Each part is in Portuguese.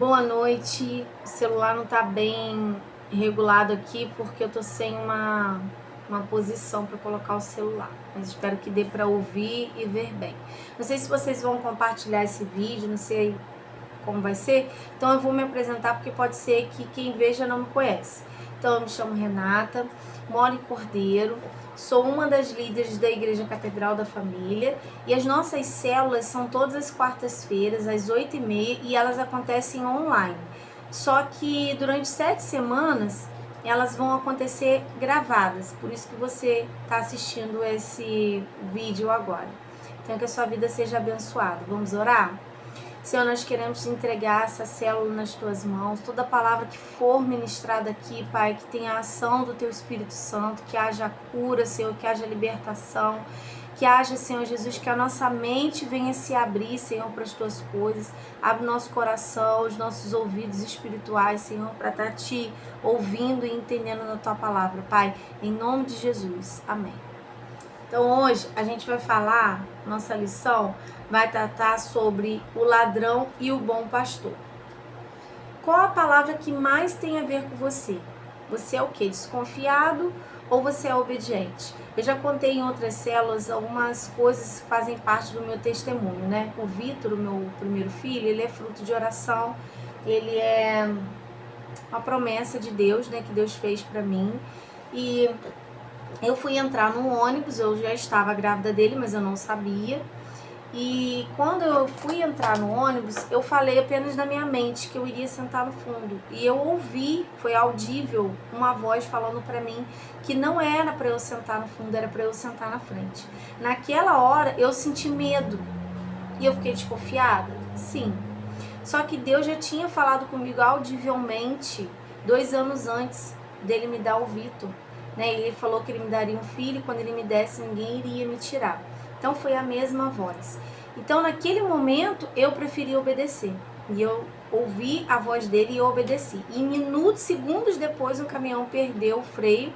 Boa noite. O celular não tá bem regulado aqui porque eu tô sem uma posição para colocar o celular. Mas espero que dê para ouvir e ver bem. Não sei se vocês vão compartilhar esse vídeo, não sei como vai ser. Então eu vou me apresentar porque pode ser que quem veja não me conhece. Então eu me chamo Renata, moro em Cordeiro, sou uma das líderes da Igreja Catedral da Família e as nossas células são todas as quartas-feiras às 8h30 e elas acontecem online. Só que durante 7 semanas elas vão acontecer gravadas, por isso que você está assistindo esse vídeo agora. Então que a sua vida seja abençoada. Vamos orar? Senhor, nós queremos entregar essa célula nas tuas mãos, toda palavra que for ministrada aqui, Pai, que tenha a ação do teu Espírito Santo, que haja cura, Senhor, que haja libertação, que haja, Senhor Jesus, que a nossa mente venha se abrir, Senhor, para as tuas coisas. Abre nosso coração, os nossos ouvidos espirituais, Senhor, para estar te ouvindo e entendendo na tua palavra, Pai, em nome de Jesus. Amém. Então hoje a gente vai falar, nossa lição vai tratar sobre o ladrão e o bom pastor. Qual a palavra que mais tem a ver com você? Você é o quê? Desconfiado ou você é obediente? Eu já contei em outras células algumas coisas que fazem parte do meu testemunho, né? O Vitor, o meu primeiro filho, ele é fruto de oração, ele é uma promessa de Deus, né? Que Deus fez para mim. E eu fui entrar no ônibus, eu já estava grávida dele, mas eu não sabia. E quando eu fui entrar no ônibus, eu falei apenas na minha mente que eu iria sentar no fundo. E eu ouvi, foi audível, uma voz falando para mim que não era para eu sentar no fundo, era para eu sentar na frente. Naquela hora, eu senti medo. E eu fiquei desconfiada? Sim. Só que Deus já tinha falado comigo audivelmente 2 anos antes dele me dar o Vitor. Ele falou que ele me daria um filho, e quando ele me desse, ninguém iria me tirar. Então foi a mesma voz. Então naquele momento eu preferi obedecer. E eu ouvi a voz dele e eu obedeci. E minutos, segundos depois, o caminhão perdeu o freio,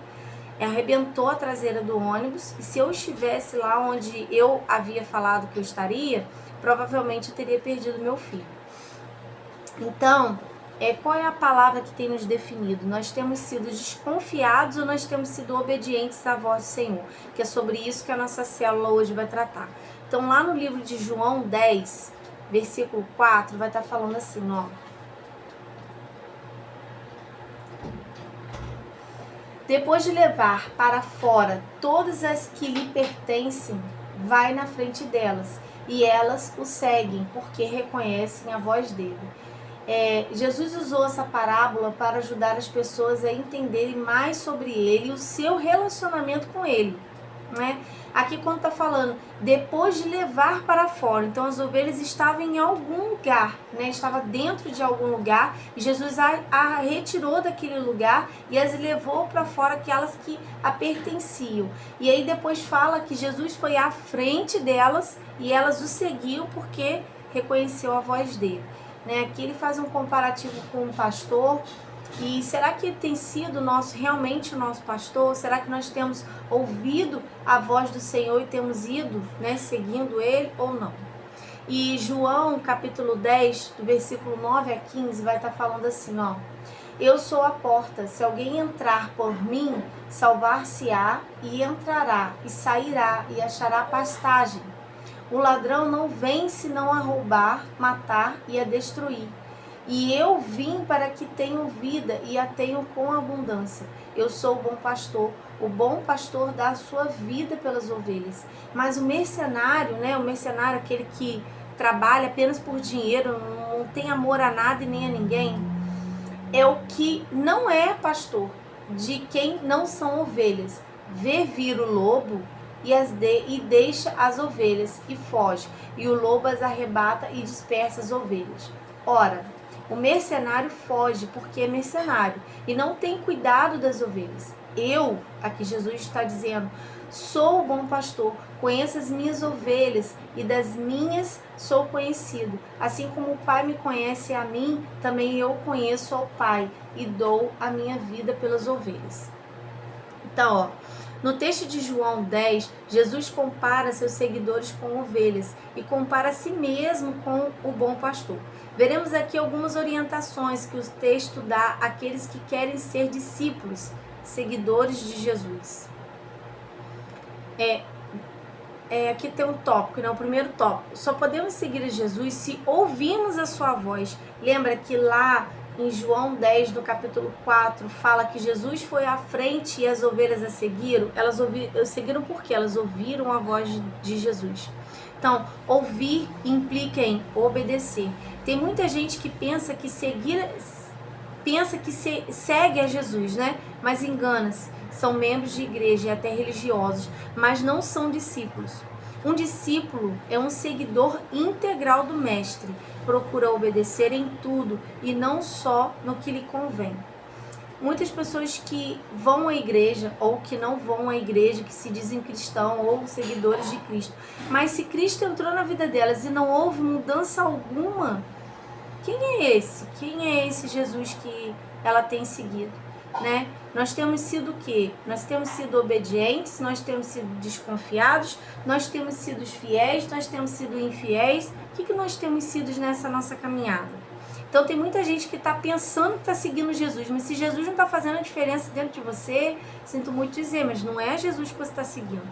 arrebentou a traseira do ônibus. E se eu estivesse lá onde eu havia falado que eu estaria, provavelmente eu teria perdido meu filho. Então, qual é a palavra que tem nos definido? Nós temos sido desconfiados ou nós temos sido obedientes à voz do Senhor? Que é sobre isso que a nossa célula hoje vai tratar. Então, lá no livro de João 10, versículo 4, vai estar falando assim, ó. Depois de levar para fora todas as que lhe pertencem, vai na frente delas, e elas o seguem, porque reconhecem a voz dele. Jesus usou essa parábola para ajudar as pessoas a entenderem mais sobre ele e o seu relacionamento com ele, né? Aqui quando está falando, depois de levar para fora, então as ovelhas estavam em algum lugar, né? Estava dentro de algum lugar, e Jesus a retirou daquele lugar e as levou para fora, aquelas que a pertenciam. E aí depois fala que Jesus foi à frente delas e elas o seguiam porque reconheceu a voz dele. Aqui ele faz um comparativo com um pastor. E será que ele tem sido realmente o nosso pastor? Será que nós temos ouvido a voz do Senhor e temos ido, seguindo ele ou não? E João capítulo 10, do versículo 9 a 15, vai estar falando assim, ó. Eu sou a porta, se alguém entrar por mim, salvar-se-á e entrará e sairá e achará pastagem. O ladrão não vem senão a roubar, matar e a destruir. E eu vim para que tenham vida e a tenham com abundância. Eu sou o bom pastor dá a sua vida pelas ovelhas. Mas o mercenário, aquele que trabalha apenas por dinheiro, não tem amor a nada e nem a ninguém, é o que não é pastor, de quem não são ovelhas. Vê vir o lobo e deixa as ovelhas e foge, e o lobo as arrebata e dispersa as ovelhas. Ora, o mercenário foge porque é mercenário e não tem cuidado das ovelhas. Eu, aqui Jesus está dizendo, sou o bom pastor, conheço as minhas ovelhas e das minhas sou conhecido. Assim como o Pai me conhece a mim, também eu conheço ao Pai e dou a minha vida pelas ovelhas. Então, no texto de João 10, Jesus compara seus seguidores com ovelhas e compara a si mesmo com o bom pastor. Veremos aqui algumas orientações que o texto dá àqueles que querem ser discípulos, seguidores de Jesus. Aqui tem um tópico, né? O primeiro tópico. Só podemos seguir a Jesus se ouvirmos a sua voz. Lembra que lá em João 10, no capítulo 4, fala que Jesus foi à frente e as ovelhas a seguiram? Elas seguiram por quê? Elas ouviram a voz de Jesus. Então, ouvir implica em obedecer. Tem muita gente que pensa que segue a Jesus, né? Mas engana-se. São membros de igreja e até religiosos, mas não são discípulos. Um discípulo é um seguidor integral do mestre, procura obedecer em tudo e não só no que lhe convém. Muitas pessoas que vão à igreja ou que não vão à igreja, que se dizem cristão ou seguidores de Cristo, mas se Cristo entrou na vida delas e não houve mudança alguma, quem é esse? Quem é esse Jesus que ela tem seguido? Né? Nós temos sido o quê? Nós temos sido obedientes, nós temos sido desconfiados, nós temos sido fiéis, nós temos sido infiéis. O que nós temos sido nessa nossa caminhada? Então tem muita gente que está pensando que está seguindo Jesus, mas se Jesus não está fazendo a diferença dentro de você, sinto muito dizer, mas não é Jesus que você está seguindo.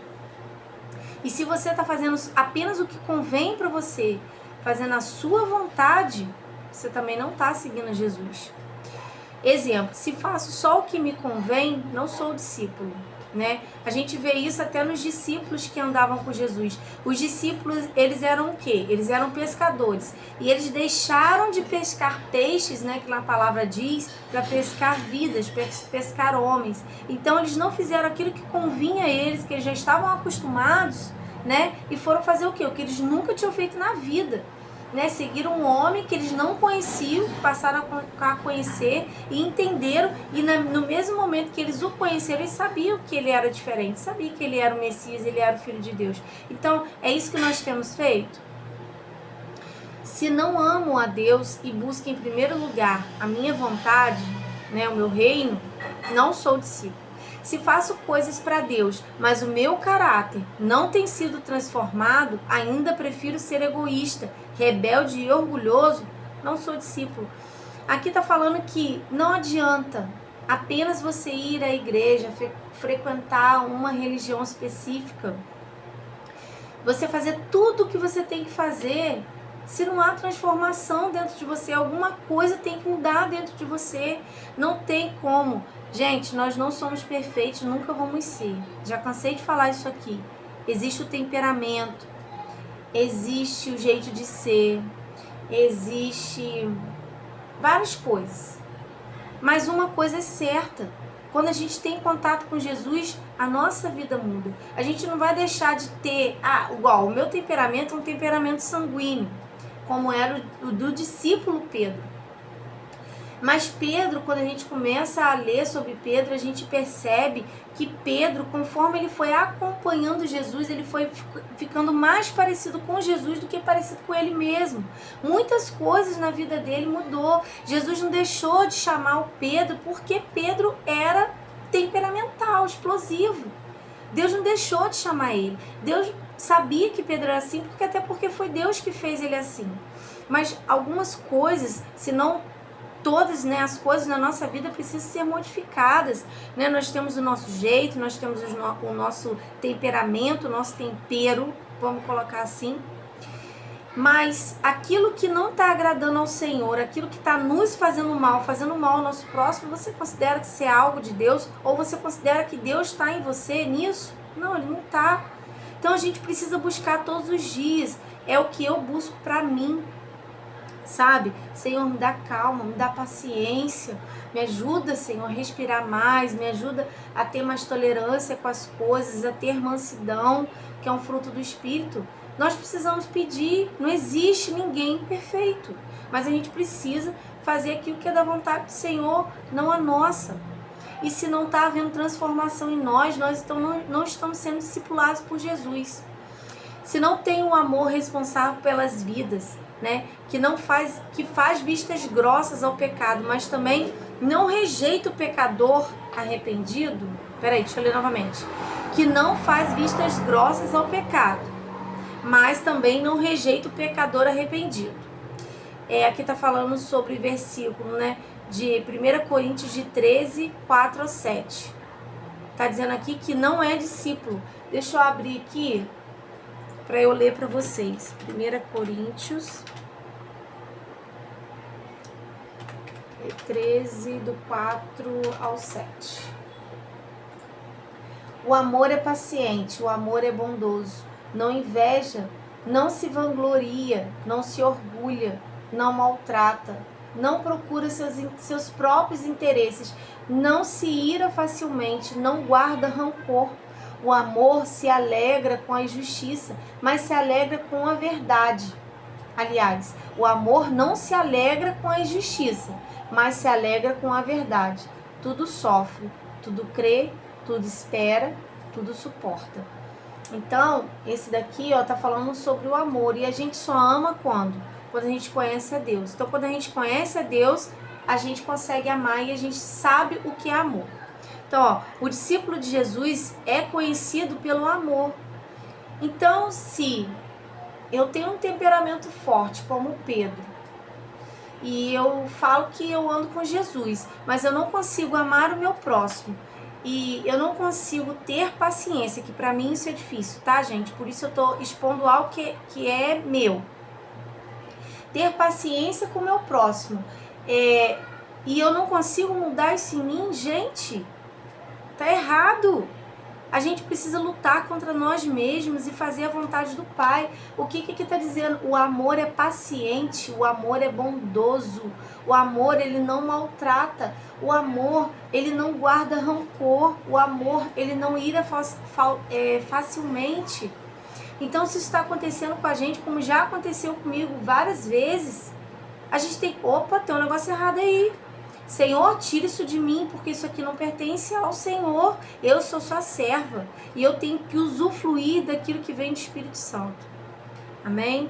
E se você está fazendo apenas o que convém para você, fazendo a sua vontade, você também não está seguindo Jesus. Exemplo, se faço só o que me convém, não sou discípulo, né? A gente vê isso até nos discípulos que andavam com Jesus. Os discípulos, eles eram o quê? Eles eram pescadores. E eles deixaram de pescar peixes, né, que na palavra diz, para pescar vidas, pescar homens. Então, eles não fizeram aquilo que convinha a eles, que eles já estavam acostumados, né? E foram fazer o quê? O que eles nunca tinham feito na vida. Né, seguiram um homem que eles não conheciam, passaram a conhecer e entenderam, e no mesmo momento que eles o conheceram, eles sabiam que ele era diferente, sabiam que ele era o Messias, ele era o Filho de Deus. Então, é isso que nós temos feito. Se não amo a Deus e busco em primeiro lugar a minha vontade, né, o meu reino, não sou discípulo. Se faço coisas para Deus, mas o meu caráter não tem sido transformado, ainda prefiro ser egoísta, rebelde e orgulhoso, não sou discípulo. Aqui está falando que não adianta apenas você ir à igreja, frequentar uma religião específica, você fazer tudo o que você tem que fazer. Se não há transformação dentro de você, alguma coisa tem que mudar dentro de você. Não tem como. Gente, nós não somos perfeitos, nunca vamos ser. Já cansei de falar isso aqui. Existe o temperamento, existe o jeito de ser, existe várias coisas. Mas uma coisa é certa. Quando a gente tem contato com Jesus, a nossa vida muda. A gente não vai deixar de ter... igual, o meu temperamento é um temperamento sanguíneo, como era o do discípulo Pedro. Mas Pedro, quando a gente começa a ler sobre Pedro, a gente percebe que Pedro, conforme ele foi acompanhando Jesus, ele foi ficando mais parecido com Jesus do que parecido com ele mesmo. Muitas coisas na vida dele mudou. Jesus não deixou de chamar o Pedro porque Pedro era temperamental, explosivo. Deus não deixou de chamar ele. Deus sabia que Pedro era assim, até porque foi Deus que fez ele assim. Mas algumas coisas, se não todas, né, as coisas na nossa vida precisam ser modificadas, né? Nós temos o nosso jeito, nós temos o nosso temperamento, o nosso tempero, vamos colocar assim. Mas aquilo que não está agradando ao Senhor, aquilo que está nos fazendo mal ao nosso próximo, você considera que isso é algo de Deus? Ou você considera que Deus está em você nisso? Não, Ele não está. Então a gente precisa buscar todos os dias. É o que eu busco para mim. Sabe? Senhor, me dá calma, me dá paciência, me ajuda, Senhor, a respirar mais, me ajuda a ter mais tolerância com as coisas, a ter mansidão, que é um fruto do Espírito. Nós precisamos pedir, não existe ninguém perfeito, mas a gente precisa fazer aquilo que é da vontade do Senhor, não a nossa. E se não está havendo transformação em nós não estamos sendo discipulados por Jesus. Se não tem um amor responsável pelas vidas, né, que faz vistas grossas ao pecado, mas também não rejeita o pecador arrependido. Deixa eu ler novamente. Que não faz vistas grossas ao pecado, mas também não rejeita o pecador arrependido. Aqui está falando sobre versículo, né, de 1 Coríntios de 13, 4 a 7. Está dizendo aqui que não é discípulo. Deixa eu abrir aqui para eu ler para vocês. 1 Coríntios 13, do 4 ao 7. O amor é paciente, o amor é bondoso, não inveja, não se vangloria, não se orgulha, não maltrata, não procura seus próprios interesses, não se ira facilmente, não guarda rancor. O amor se alegra com a injustiça, mas se alegra com a verdade. Aliás, o amor não se alegra com a injustiça, mas se alegra com a verdade. Tudo sofre, tudo crê, tudo espera, tudo suporta. Então, esse daqui, ó, tá falando sobre o amor. E a gente só ama quando? Quando a gente conhece a Deus. Então, quando a gente conhece a Deus, a gente consegue amar e a gente sabe o que é amor. Então, ó, o discípulo de Jesus é conhecido pelo amor. Então, se eu tenho um temperamento forte, como Pedro, e eu falo que eu ando com Jesus, mas eu não consigo amar o meu próximo, e eu não consigo ter paciência, que pra mim isso é difícil, tá, gente? Por isso eu tô expondo algo que é meu. Ter paciência com o meu próximo. E eu não consigo mudar isso em mim, gente. Tá errado. A gente precisa lutar contra nós mesmos e fazer a vontade do Pai. O que está dizendo? O amor é paciente, o amor é bondoso, o amor ele não maltrata, o amor ele não guarda rancor, o amor ele não ira facilmente. Então, se isso está acontecendo com a gente, como já aconteceu comigo várias vezes, a gente tem, tem um negócio errado aí. Senhor, tira isso de mim, porque isso aqui não pertence ao Senhor. Eu sou sua serva e eu tenho que usufruir daquilo que vem do Espírito Santo. Amém?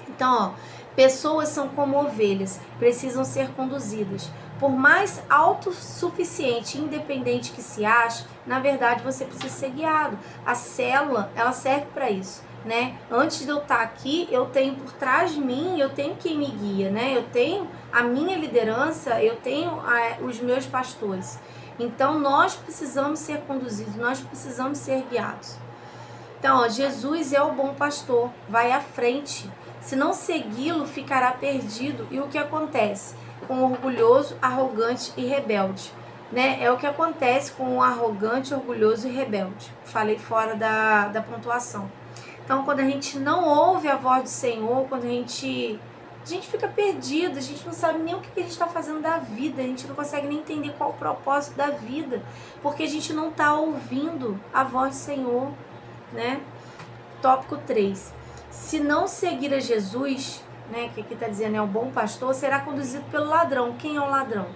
Então, pessoas são como ovelhas, precisam ser conduzidas. Por mais autossuficiente e independente que se ache, na verdade você precisa ser guiado. A célula, ela serve para isso, né? Antes de eu estar aqui, eu tenho por trás de mim, eu tenho quem me guia, né? Eu tenho a minha liderança, eu tenho os meus pastores. Então, nós precisamos ser conduzidos, nós precisamos ser guiados. Então, ó, Jesus é o bom pastor, vai à frente. Se não segui-lo, ficará perdido. E o que acontece com o orgulhoso, arrogante e rebelde? Né? É o que acontece com o arrogante, orgulhoso e rebelde. Falei fora da pontuação. Então, quando a gente não ouve a voz do Senhor, quando a gente fica perdido, a gente não sabe nem o que a gente está fazendo da vida, a gente não consegue nem entender qual o propósito da vida, porque a gente não está ouvindo a voz do Senhor, né? Tópico 3. Se não seguir a Jesus, né, que aqui está dizendo é o bom pastor, será conduzido pelo ladrão. Quem é o ladrão?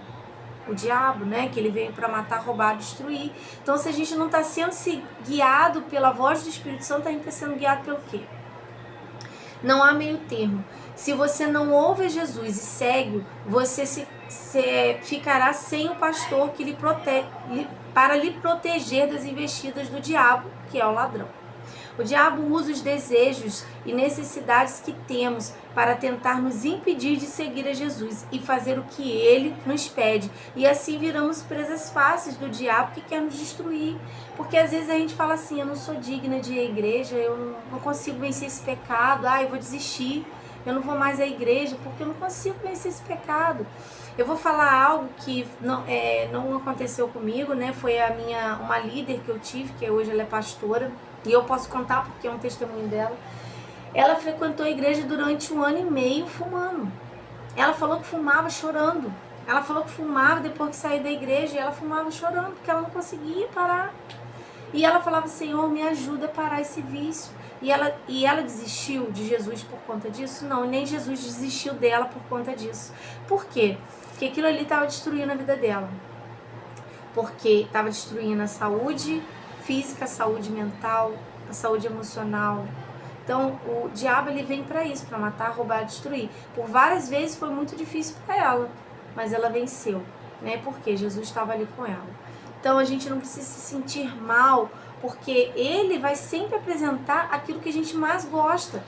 O diabo, né? Que ele veio para matar, roubar, destruir. Então, se a gente não está sendo guiado pela voz do Espírito Santo, a gente está sendo guiado pelo quê? Não há meio termo. Se você não ouve Jesus e segue, você ficará sem o pastor que para lhe proteger das investidas do diabo, que é o ladrão. O diabo usa os desejos e necessidades que temos para tentar nos impedir de seguir a Jesus e fazer o que ele nos pede. E assim viramos presas fáceis do diabo que quer nos destruir. Porque às vezes a gente fala assim, eu não sou digna de ir à igreja, eu não consigo vencer esse pecado, eu vou desistir, eu não vou mais à igreja porque eu não consigo vencer esse pecado. Eu vou falar algo que não aconteceu comigo, né? Foi uma líder que eu tive, que hoje ela é pastora, e eu posso contar porque é um testemunho dela. Ela frequentou a igreja durante 1 ano e meio fumando. Ela falou que fumava chorando. Ela falou que fumava depois que saiu da igreja, e ela fumava chorando porque ela não conseguia parar. E ela falava, Senhor, me ajuda a parar esse vício. E ela desistiu de Jesus por conta disso? Não, nem Jesus desistiu dela por conta disso. Por quê? Porque aquilo ali estava destruindo a vida dela. Porque estava destruindo a saúde física, a saúde mental, a saúde emocional. Então, o diabo ele vem para isso, para matar, roubar, destruir. Por várias vezes foi muito difícil para ela, mas ela venceu, né? Porque Jesus estava ali com ela. Então, a gente não precisa se sentir mal, porque ele vai sempre apresentar aquilo que a gente mais gosta.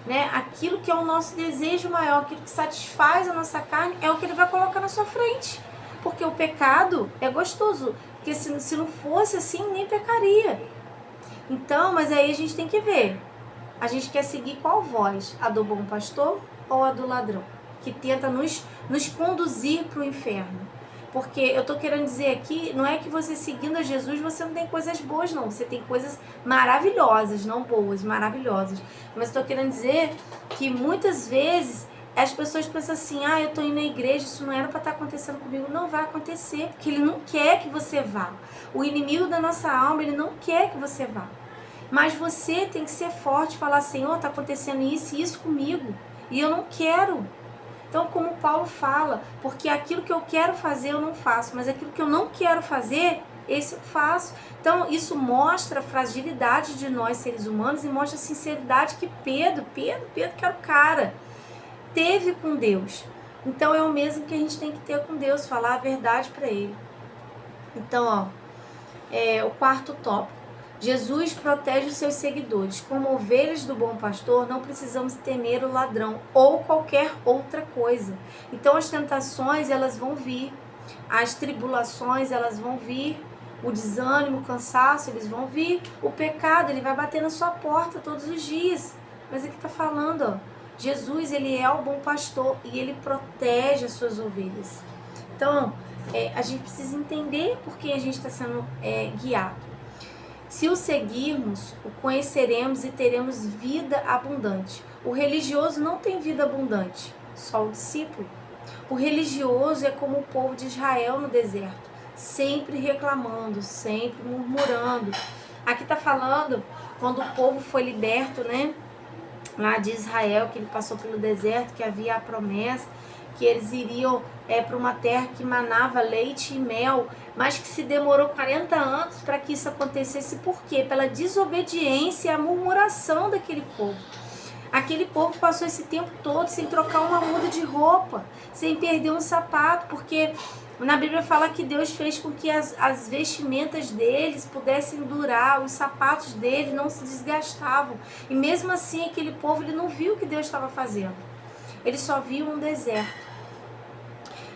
né? Aquilo que é o nosso desejo maior, aquilo que satisfaz a nossa carne, é o que ele vai colocar na sua frente. Porque o pecado é gostoso, porque se não fosse assim, nem pecaria. Então, mas aí a gente tem que ver. A gente quer seguir qual voz? A do bom pastor ou a do ladrão? Que tenta nos conduzir para o inferno. Porque eu estou querendo dizer aqui, não é que você seguindo a Jesus, você não tem coisas boas, não. Você tem coisas maravilhosas, não boas, maravilhosas. Mas estou querendo dizer que muitas vezes as pessoas pensam assim, eu estou indo na igreja, isso não era para estar acontecendo comigo. Não vai acontecer, porque ele não quer que você vá. O inimigo da nossa alma, ele não quer que você vá. Mas você tem que ser forte, falar, Senhor, está acontecendo isso e isso comigo, e eu não quero. Então, como Paulo fala, porque aquilo que eu quero fazer eu não faço, mas aquilo que eu não quero fazer, esse eu faço. Então, isso mostra a fragilidade de nós, seres humanos, e mostra a sinceridade que Pedro, que era o cara, teve com Deus. Então, é o mesmo que a gente tem que ter com Deus, falar a verdade para ele. Então, o quarto tópico. Jesus protege os seus seguidores. Como ovelhas do bom pastor, não precisamos temer o ladrão ou qualquer outra coisa. Então as tentações, elas vão vir. As tribulações, elas vão vir. O desânimo, o cansaço, eles vão vir. O pecado, ele vai bater na sua porta todos os dias. Mas aqui está falando, Jesus, ele é o bom pastor e ele protege as suas ovelhas. Então, a gente precisa entender por que a gente está sendo guiado. Se o seguirmos, o conheceremos e teremos vida abundante. O religioso não tem vida abundante, só o discípulo. O religioso é como o povo de Israel no deserto, sempre reclamando, sempre murmurando. Aqui está falando quando o povo foi liberto, né? Lá de Israel, que ele passou pelo deserto, que havia a promessa, que eles iriam para uma terra que manava leite e mel, mas que se demorou 40 anos para que isso acontecesse. Por quê? Pela desobediência e a murmuração daquele povo. Aquele povo passou esse tempo todo sem trocar uma muda de roupa, sem perder um sapato, porque na Bíblia fala que Deus fez com que as vestimentas deles pudessem durar, os sapatos deles não se desgastavam. E mesmo assim aquele povo ele não viu o que Deus estava fazendo. Ele só viu um deserto.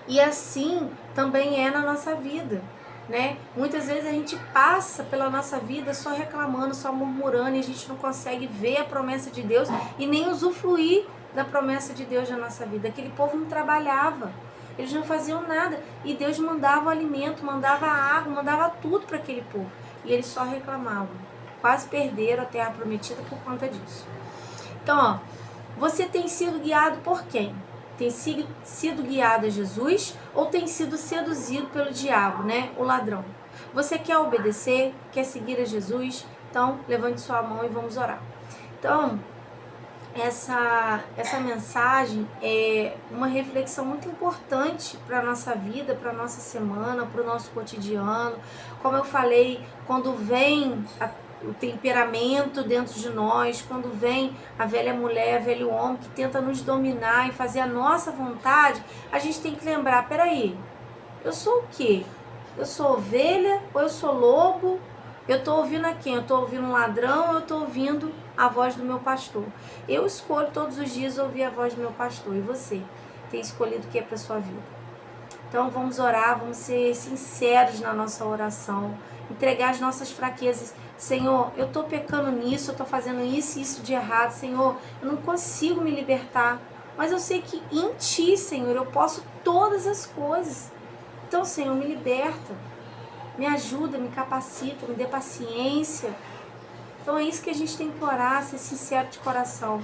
E assim também é na nossa vida, né? Muitas vezes a gente passa pela nossa vida só reclamando, só murmurando, e a gente não consegue ver a promessa de Deus e nem usufruir da promessa de Deus na nossa vida. Aquele povo não trabalhava, eles não faziam nada, e Deus mandava o alimento, mandava a água, mandava tudo para aquele povo, e eles só reclamavam. Quase perderam a terra prometida por conta disso. Então, você tem sido guiado por quem? Tem sido guiado a Jesus ou tem sido seduzido pelo diabo, né? O ladrão. Você quer obedecer? Quer seguir a Jesus? Então, levante sua mão e vamos orar. Então, essa mensagem é uma reflexão muito importante para a nossa vida, para a nossa semana, para o nosso cotidiano. Como eu falei, quando vem o temperamento dentro de nós, quando vem a velha mulher, o velho homem que tenta nos dominar e fazer a nossa vontade, a gente tem que lembrar, peraí, eu sou o quê? Eu sou ovelha ou eu sou lobo? Eu estou ouvindo a quem? Eu estou ouvindo um ladrão ou eu estou ouvindo a voz do meu pastor? Eu escolho todos os dias ouvir a voz do meu pastor. E você? Tem escolhido o que é para a sua vida? Então vamos orar, vamos ser sinceros na nossa oração, entregar as nossas fraquezas. Senhor, eu estou pecando nisso, eu estou fazendo isso e isso de errado. Senhor, eu não consigo me libertar, mas eu sei que em Ti, Senhor, eu posso todas as coisas. Então, Senhor, me liberta, me ajuda, me capacita, me dê paciência. Então é isso que a gente tem que orar, ser sincero de coração,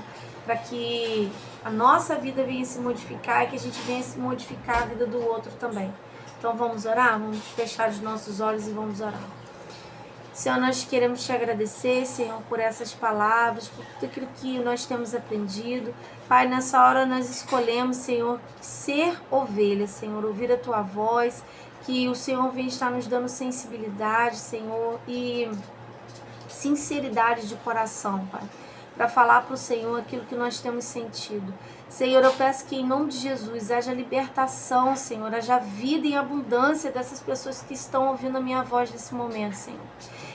para que a nossa vida venha se modificar e que a gente venha se modificar a vida do outro também. Então vamos orar? Vamos fechar os nossos olhos e vamos orar. Senhor, nós queremos te agradecer, Senhor, por essas palavras, por tudo aquilo que nós temos aprendido. Pai, nessa hora nós escolhemos, Senhor, ser ovelha, Senhor, ouvir a Tua voz, que o Senhor venha estar nos dando sensibilidade, Senhor, e sinceridade de coração, Pai, para falar para o Senhor aquilo que nós temos sentido. Senhor, eu peço que em nome de Jesus haja libertação, Senhor, haja vida em abundância dessas pessoas que estão ouvindo a minha voz nesse momento, Senhor.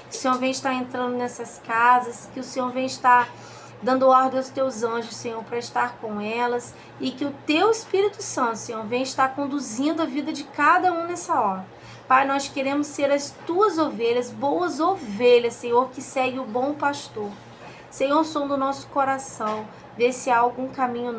Que o Senhor venha estar entrando nessas casas, que o Senhor venha estar dando ordem aos teus anjos, Senhor, para estar com elas, e que o teu Espírito Santo, Senhor, venha estar conduzindo a vida de cada um nessa hora. Pai, nós queremos ser as tuas ovelhas, boas ovelhas, Senhor, que segue o bom pastor. Senhor, som do nosso coração, vê se há algum caminho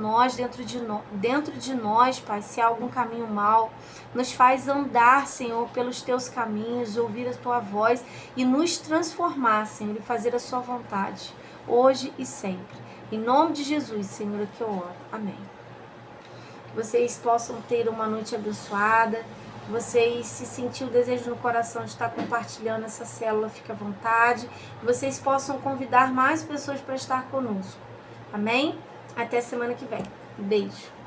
dentro de nós, Pai, se há algum caminho mau. Nos faz andar, Senhor, pelos teus caminhos, ouvir a tua voz e nos transformar, Senhor, e fazer a sua vontade, hoje e sempre. Em nome de Jesus, Senhor, é que eu oro. Amém. Que vocês possam ter uma noite abençoada. Vocês, se sentir o desejo no coração de estar compartilhando essa célula, fique à vontade. Que vocês possam convidar mais pessoas para estar conosco. Amém? Até semana que vem. Beijo.